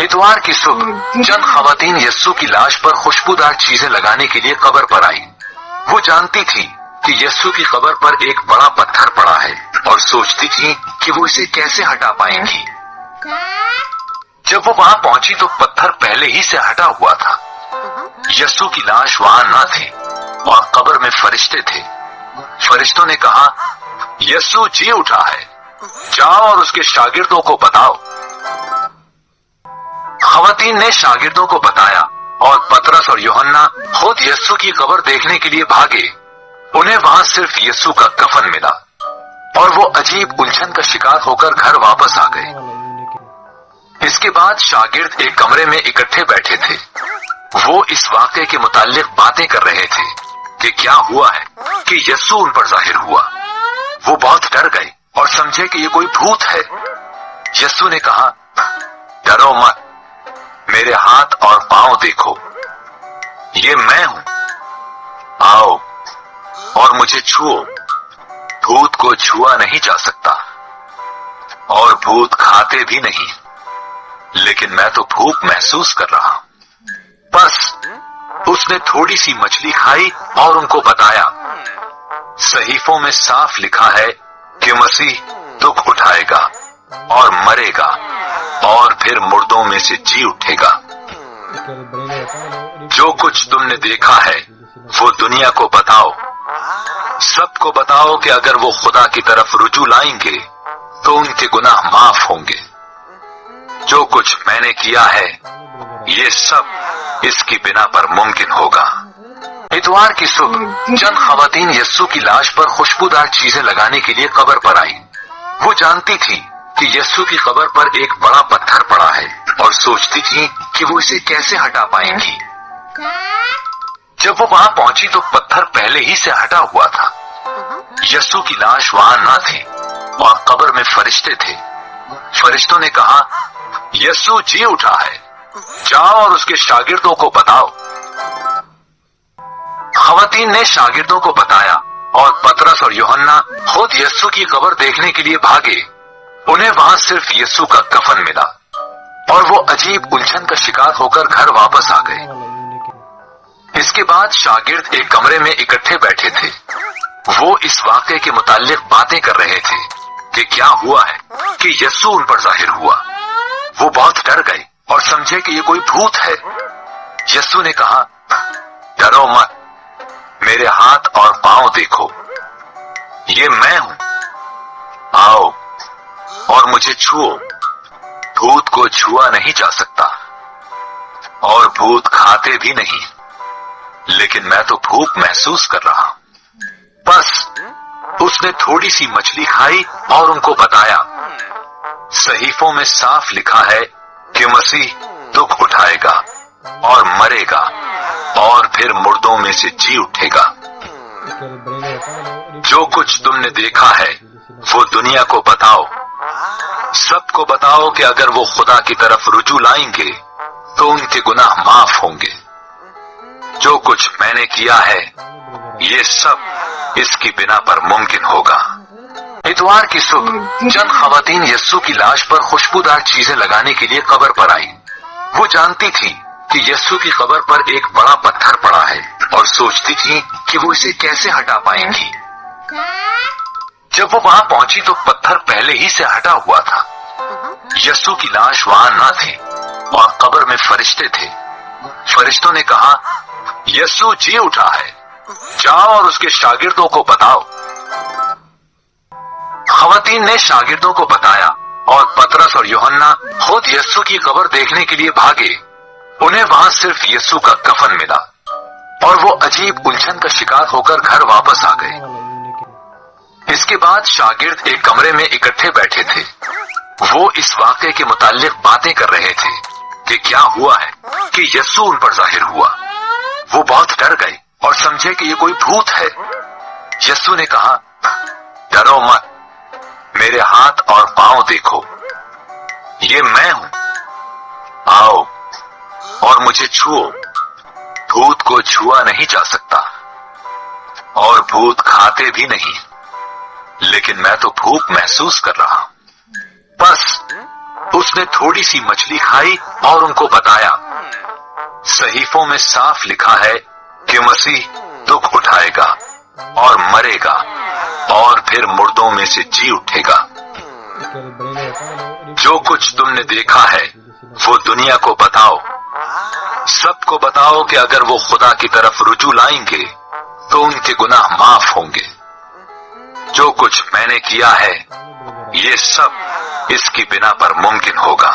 इतवार की सुबह चंद खवातीन यस्सु की लाश पर खुशबूदार चीजें लगाने के लिए कब्र पर आई। वो जानती थी कि यस्सु की कब्र पर एक बड़ा पत्थर पड़ा है और सोचती थी कि वो इसे कैसे हटा पाएंगी। जब वो वहां पहुंची तो पत्थर पहले ही से हटा हुआ था। यस्सु की लाश वहां न थी और कब्र में फरिश्ते थे। फरिश्तों ने कहा, यस्सु जी उठा है, जाओ और उसके शागिर्दों को बताओ। खवातीन ने शागिर्दों को बताया और पतरस और यूहन्ना खुद यस्सु की कब्र देखने के लिए भागे। उन्हें वहां सिर्फ यस्सु का कफन मिला और वो अजीब उलझन का शिकार होकर घर वापस आ गए। इसके बाद शागिर्द एक कमरे में इकट्ठे बैठे थे। वो इस वाक़े के मुताल्लिक बातें कर रहे थे कि क्या हुआ है कि यस्सु उन पर जाहिर हुआ। वो बहुत डर गए और समझे कि ये कोई भूत है। यस्सु ने कहा, डरो मत, मेरे हाथ और पांव देखो, ये मैं हूं, आओ और मुझे छुओ। भूत को छुआ नहीं जा सकता और भूत खाते भी नहीं, लेकिन मैं तो भूख महसूस कर रहा हूं। बस उसने थोड़ी सी मछली खाई और उनको बताया, सहीफों में साफ लिखा है कि मसीह दुख उठाएगा और मरेगा और फिर मुर्दों में से जी उठेगा। जो कुछ तुमने देखा है वो दुनिया को बताओ, सबको बताओ कि अगर वो खुदा की तरफ रुजू लाएंगे तो उनके गुनाह माफ होंगे। जो कुछ मैंने किया है ये सब इसकी बिना पर मुमकिन होगा। इतवार की सुबह चंद खवातीन यस्सु की लाश पर खुशबूदार चीजें लगाने के लिए कब्र पर आई। वो जानती थी कि यस्सु की कब्र पर एक बड़ा पत्थर पड़ा है और सोचती थी कि वो इसे कैसे हटा पाएंगी। जब वो वहां पहुंची तो पत्थर पहले ही से हटा हुआ था। यस्सु की लाश वहां न थी और कब्र में फरिश्ते थे। फरिश्तों ने कहा, यस्सु जी उठा है, जाओ और उसके शागिर्दों को बताओ। खवातीन ने शागिर्दों को बताया और पतरस और यूहन्ना खुद यस्सु की कब्र देखने के लिए भागे। उन्हें वहां सिर्फ यस्सु का कफन मिला और वो अजीब उलझन का शिकार होकर घर वापस आ गए। इसके बाद शागिर्द एक कमरे में इकट्ठे बैठे थे। वो इस वाक़े के मुताल्लिक बातें कर रहे थे कि क्या हुआ है कि यस्सु उन पर जाहिर हुआ। वो बहुत डर गए और समझे कि ये कोई भूत है। यस्सु ने कहा, डरो मत, मेरे हाथ और पांव देखो, ये मैं हूं, आओ और मुझे छुओ। भूत को छुआ नहीं जा सकता और भूत खाते भी नहीं, लेकिन मैं तो भूख महसूस कर रहा हूं। बस उसने थोड़ी सी मछली खाई और उनको बताया, सहीफों में साफ लिखा है कि मसीह दुख उठाएगा और मरेगा और फिर मुर्दों में से जी उठेगा। जो कुछ तुमने देखा है वो दुनिया को बताओ, सबको बताओ कि अगर वो खुदा की तरफ रुजू लाएंगे तो उनके गुनाह माफ होंगे। जो कुछ मैंने किया है ये सब इसकी बिना पर मुमकिन होगा। इतवार की सुबह चंद खवातीन यस्सु की लाश पर खुशबूदार चीजें लगाने के लिए कब्र पर आई। वो जानती थी कि यस्सु की कब्र पर एक बड़ा पत्थर पड़ा है और सोचती थी कि वो इसे कैसे हटा पाएंगी। जब वो वहां पहुंची तो पत्थर पहले ही से हटा हुआ था। यस्सु की लाश वहां न थी और कब्र में फरिश्ते थे। फरिश्तों ने कहा, यस्सु जी उठा है, जाओ और उसके शागिर्दों को बताओ। खवातीन ने शागिर्दों को बताया और पतरस और यूहन्ना खुद यस्सु की कब्र देखने के लिए भागे। उन्हें वहां सिर्फ यस्सु का कफन मिला और वो अजीब उलझन का शिकार होकर घर वापस आ गए। इसके बाद शागिर्द एक कमरे में इकट्ठे बैठे थे। वो इस वाक़े के मुताल्लिक बातें कर रहे थे कि क्या हुआ है कि यस्सु उन पर जाहिर हुआ। वो बहुत डर गए और समझे कि ये कोई भूत है। यस्सु ने कहा, डरो मत, मेरे हाथ और पांव देखो, ये मैं हूं, आओ और मुझे छुओ। भूत को छुआ नहीं जा सकता और भूत खाते भी नहीं, लेकिन मैं तो भूख महसूस कर रहा हूं। बस उसने थोड़ी सी मछली खाई और उनको बताया, सहीफों में साफ लिखा है कि मसीह दुख उठाएगा और मरेगा और फिर मुर्दों में से जी उठेगा। जो कुछ तुमने देखा है वो दुनिया को बताओ, सबको बताओ कि अगर वो खुदा की तरफ रुजू लाएंगे तो उनके गुनाह माफ होंगे। जो कुछ मैंने किया है ये सब इसकी बिना पर मुमकिन होगा।